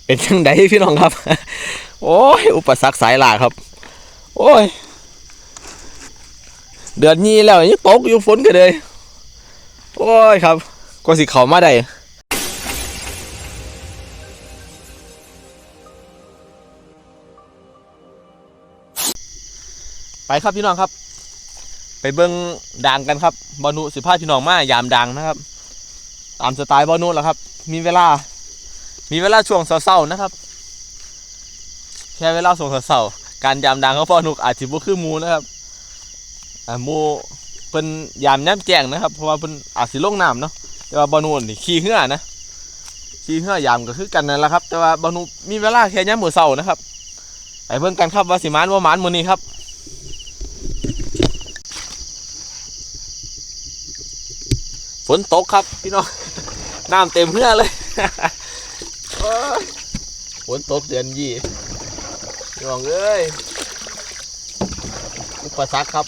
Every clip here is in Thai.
เป็นจังไดพี่น้องครับ โอ้ยอุปสรรคสายหลากครับโอ้ยเดือนนี้แล้วยังตกอยู่ฝนกันเลยโอ้ยครับก็สิเข้ามาได้ไปครับพี่น้องครับไปเบิ้งด่างกันครับบอนุสิพาพี่น้องมายามด่างนะครับตามสไตล์บอนุแหละครับมีเวลาช่วงเช้าๆนะครับแค่เวลาช่วงเช้าๆการยามด่างของบอนุอาจจะบ่คือหมูนะครับหมูเป็นยามแนมแจ้งนะครับเพราะว่าเป็นอาจสิลงน้ำเนาะแต่ว่าบอนุนี่ขี่เหื่อนะขี่เหื่อยามก็คือกันนั่นแหละครับแต่ว่าบอนุมีเวลาแค่ยามมื้อเช้านะครับไปเบิ่งกันครับว่าสิมานบ่มานมื้อนี้ครับฝนตกครับพี่น้องน้ำเต็มเหื่อเลยฝนตกเดือนยี่พี่น้องเอ้ยอุปสรรคครับ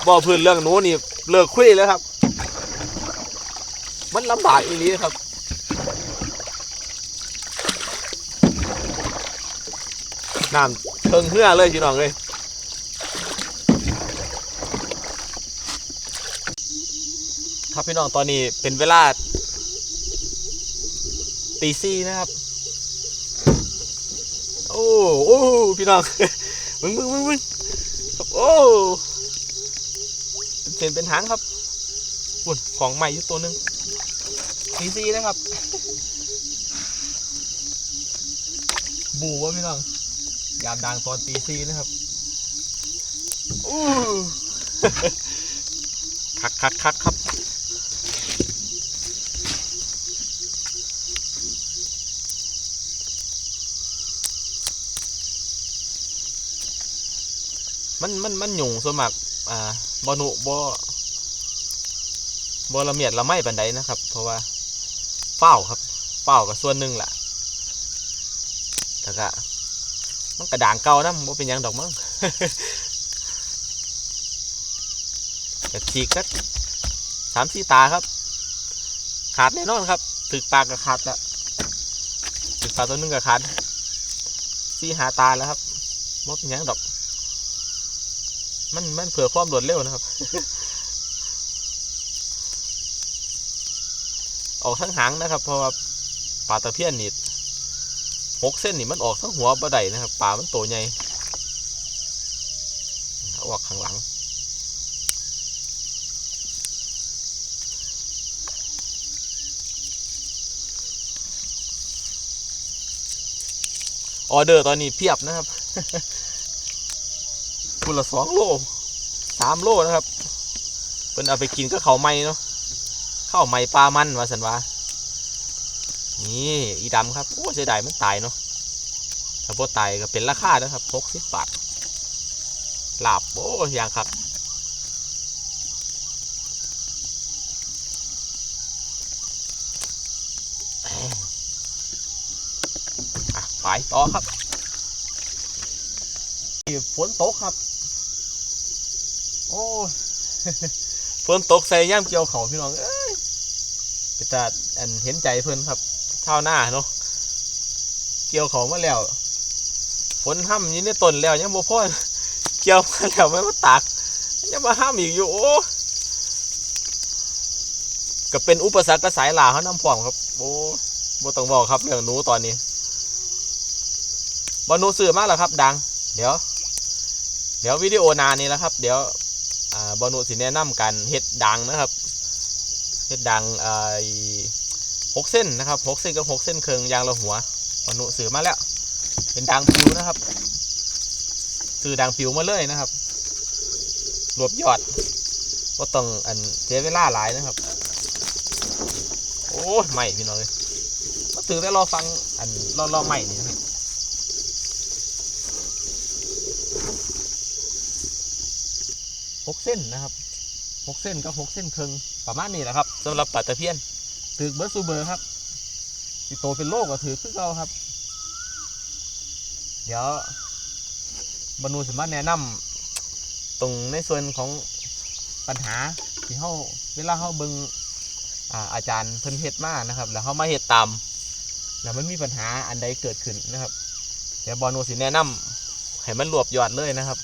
บ่พื้นเรื่องหนูนี่เลิกคุยแล้วครับมันลำบากอีนี้ครับน้ำเทิงเหื่อเลยพี่น้องเลยครับพี่น้องตอนนี้เป็นเวลาตีสี่นะครับโอ้พี่น้องมึงครับโอ้เป็นหางครับปุ่นของใหม่อยู่ตัวนึงตีสี่นะครับบูวะพี่น้องยามดังตอนตีสี่นะครับคักครับมันหยุ่งส่วนมากบอนุบละเมียดละไม่ปันใดนะครับเพราะว่าเฝ้าครับเฝ้ากับส่วนหนึ่งแหละแต่ก็มันกระด่างเก่านะมันเป็นยังดอกมั้ง แต่ฉีกก็3-4 ตาครับขาดแน่นอนครับถึกปากกับขาดละถึกปากตัวนึงกับขาด4-5 ตาแล้วครับมันเป็นยังดอกมันเผื่อความรวดเร็วนะครับ ออกทั้งหางนะครับเพราะว่าปลาตะเพียนนี่6 เส้นนี่มันออกทั้งหัวบ่ได้นะครับปลามันโตใหญ่ออกข้างหลังออเดอร์ตอนนี้เพียบนะครับ คุณละ2 โล 3 โลนะครับเป็นเอาไปกินก็เขาไม่เนาะข้าวไม่ปลามันว่าสันวะนี่อีดำครับโอ้เสียดายมันตายเนาะถ้าพอตายก็เป็นราคานะครับ60 บาทลาบโอ้ยังครับไปต่อครับฝนตกครับโอ้ฝนตกใส่ย่ำเกี่ยวเขาพี่น้องเอ้ยเป็นตาเห็นใจเพื่อนครับชาวนาเนาะเกี่ยวเขามาแล้วฝนห้ำอยู่ในต้นแล้วยังบ่พอเกี่ยวมาแล้วไม่มาตากยังมาห้ามอีกอยู่โอ้ก็เป็นอุปสรรคกระสายหลาเขาน้ำพ่วงครับโอ้บ่ต้องบอกครับเรื่องหนูตอนนี้บอลนูซื้อมากแล้วครับดังเดี๋ยววิดีโอนานนี้แล้วครับเดี๋ยวบอลนูสิแนะนำการเฮ็ดดังนะครับเฮ็ดดัง6 เส้นนะครับ6 เส้นกับ6 เส้นครึ่งยางละหัวบอลนูซื้อมาแล้วเป็นดังผิวนะครับซื้อดังผิวมาเลยนะครับรวบยอดก็ต้องเสียเวลาหลายนะครับโอ้ยใหม่พี่น้องเลยก็ถือได้รอฟังรอใหม่นี่6 เส้นนะครับ6 เส้นกับ6 เส้นครึ่งประมาณนี้แหละครับสำหรับปลาตะเพียนถือเบอร์ซูเบอร์ครับติโตเป็นโลกก็ถือคือเราครับเดี๋ยวบรรณูสามารถแนะนำตรงในส่วนของปัญหาที่เวลาเขาเบิ่ง อาจารย์เพิ่นเฮ็ดมานะครับแล้วเขามาเฮ็ดตามแล้วมันมีปัญหาอันใดเกิดขึ้นนะครับเดี๋ยวบอลโนสิแนะนำให้มันรวบยอดเลยนะครับ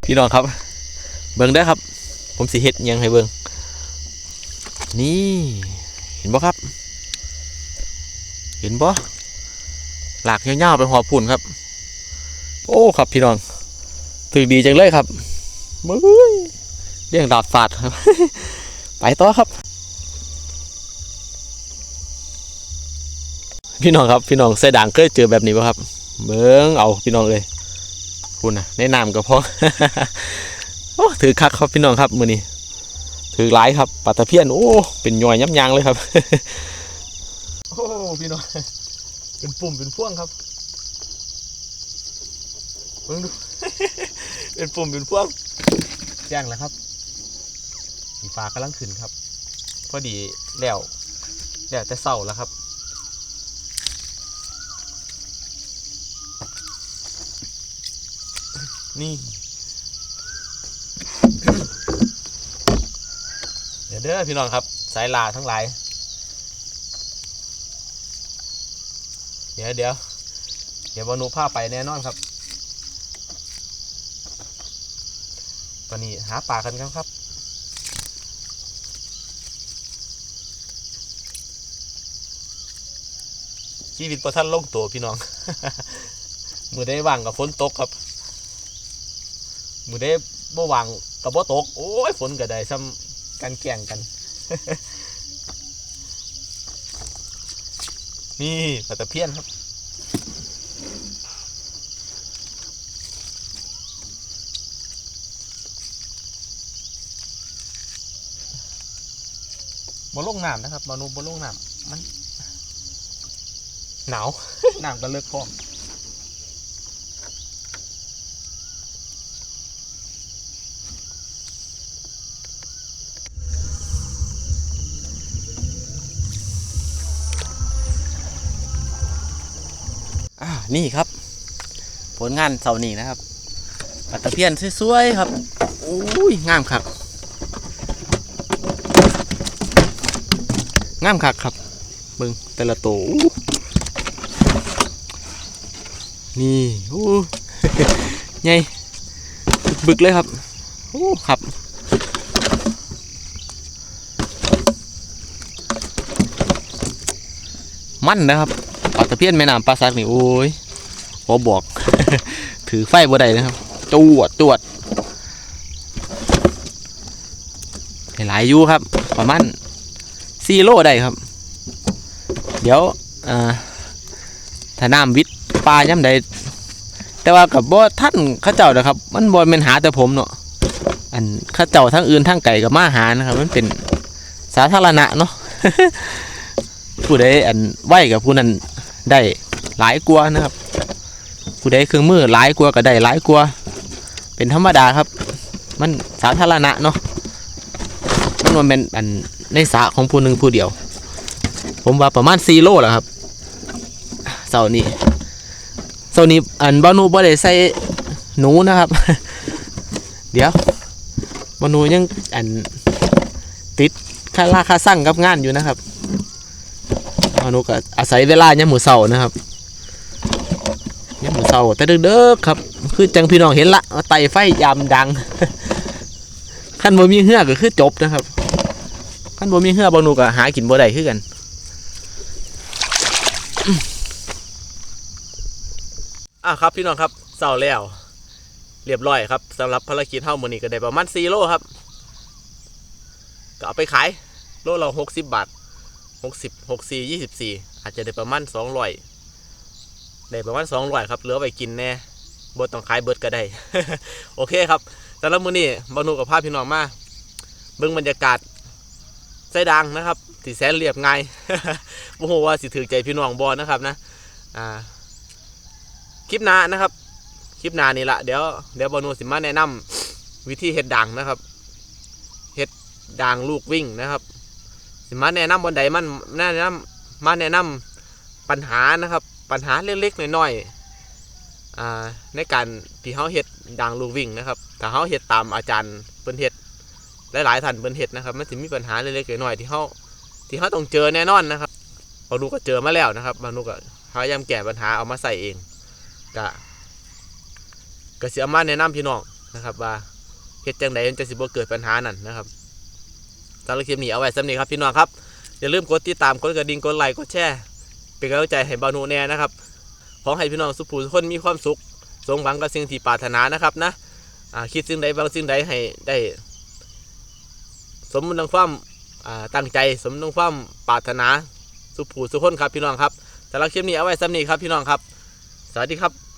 พี่น้องครับเบิ่งได้ครับผมสิเฮ็ดยังให้เบิ่งนี่เห็นบ่ครับเห็นบ่หลากยาวๆไปหอบพุ่นครับโอ้ครับพี่น้องถือดีจังเลยครับมึงเรื่องดาดฟาดครับ ไปต่อครับพี่น้องครับพี่น้องใส่ด่างเคยเจอแบบนี้ป่ะครับเบิ่งเอาพี่น้องเลยคุณนะในน้ำกับพ่อ โอ้ถือคักครับพี่น้องครับมือนี้ถือหลายครับปลาตะเพียนโอ้เป็นย่อยย้ำยางเลยครับ โอ้พี่น้องเป็นปุ่มเป็นพ่วงครับเบิ่งดู เป็นปุ่มเป็นพ่วงแจ้งแล้วครับสีฟ้ากำลังขึ้นครับพอดีแล้วแต่เศร้าแล้วครับนี่ เดี๋ยวเด้อพี่น้องครับสายลาทั้งหลายเดี๋ยวบอนุพาไปแน่นอนครับตอนนี้หาปลากันครับชีวิตประทันลงตัวพี่น้อง มือได้ว่างกับฝนตกครับมือได้บ่ว่างกับบ่ตกโอ้ยฝนก็ได้ซ้ำกันแก่งกัน นี่ปลาตะเพียนครับบ่ลงน้ำนะครับบอนุบ่ลงน้ำมันหนาว น้ำก็เลิกคลองนี่ครับผลงานเสาร์นี้นะครับปลาตะเพียนสวยๆครับโอ้ยงามครับงามคักครับเบิ่งแต่ละตัวนี่โอ้ ใหญ่บึกเลยครับโอ้ครับมันนะครับปลาตะเพียนแม่น้ำปลาซักนี่โอ้ยขอบอก ถือไฟบ่ได้นะครับจวดหลายอยู่ครับประมาณ4 โลได้ครับเดี๋ยวถ้าน้ำวิทย์ปลาย่ำใดแต่ว่ากับบ่ท่านข้าเจ้านะครับมันบ่เป็นหาแต่ผมเนาะอันข้าเจ้าทั้งอื่นทั้งไก่กับมาหานะครับมันเป็นสาธารณะเนาะ ผู้ใดอันไหวกับผู้นั้นได้หลายกว่านะครับผู้ใดเครื่องมือหลายกว่าก็ได้หลายกว่าเป็นธรรมดาครับมันสาธารณะเนาะมันเป็นอันในสระของผู้หนึ่งผู้เดียวผมว่าประมาณ4 โลแหละครับเสาร์นี้อันบอนูบ่ได้ใส่หนูนะครับ เดี๋ยวบอนูยังอันติดค่าสั่งกับงานอยู่นะครับบอนูก็อาศัยเวลาเนี่ยหมูเสานะครับเนี่ยหมูเสาแต่เด้อครับคือจังพี่น้องเห็นละไต่ไฟยามดัง ขั้นบ่มีเหือก็คือจบนะครับขั้นบ่มีเหือบอนูก็หากินบ่ได้คือกันครับพี่น้องครับเสาแล้วเรียบร้อยครับสำหรับภารกิจเท่ามื้อนี้ก็ได้ประมาณ4 โลครับก็เอาไปขายโลละ60 บาท64อาจจะได้ประมาณ200ได้ประมาณ200ครับเหลือไปกินแน่บ่ต้องขายเบิดก็ได้ โอเคครับสำหรับมื้อนี้บอนุกับภาพพี่น้องมาเบิ่งบรรยากาศใส่ดังนะครับที่แสนเรียบง่าย บ่ฮู้ว่าสิถูกใจพี่น้องบ่นะครับนะคลิปหน้านะครับคลิปหน้านี่ละเดี๋ยวบอนุสิมาแนะนำวิธีเฮ็ดด่างนะครับเฮ็ดด่างลูกวิ่งนะครับสิมาแนะนำบนใดมันแนะนำปัญหานะครับ ปัญหาเล็กๆน้อยๆในการที่เฮาเฮ็ดด่างลูกวิ่งนะครับถ้าเฮาเฮ็ดตามอาจารย์เพิ่นเฮ็ดหลายๆท่านเพิ่นเฮ็ดนะครับมันสิมีปัญหาเล็กๆน้อยๆที่เฮาต้องเจอแน่นอนนะครับบางนูก็เจอมาแล้วนะครับบางนูก็พยายามแก้ปัญหาเอามาใส่เองก็สิเอามาแนะนำพี่น้องนะครับว่าเฮ็ดจังไดมันจะสิบ่เกิดปัญหานั่นนะครับสำหรับคลิปนี้เอาไว้สำนี้ครับพี่น้องครับอย่าลืมกดติดตามกดกระดิ่งกดไลค์กดแชร์เป็นกำลังใจให้บานูแน่นะครับขอให้พี่น้องสุภูทุกคนมีความสุขสมหวังกับสิ่งที่ปรารถนานะครับนะคิดสิ่งใดบางสิ่งใดให้ได้สมดังความตั้งใจสมดังความปรารถนาสุภูทุกคนครับพี่น้องครับสำหรับคลิปนี้เอาไว้สำนี้ครับพี่น้องครับสวัสดีครับ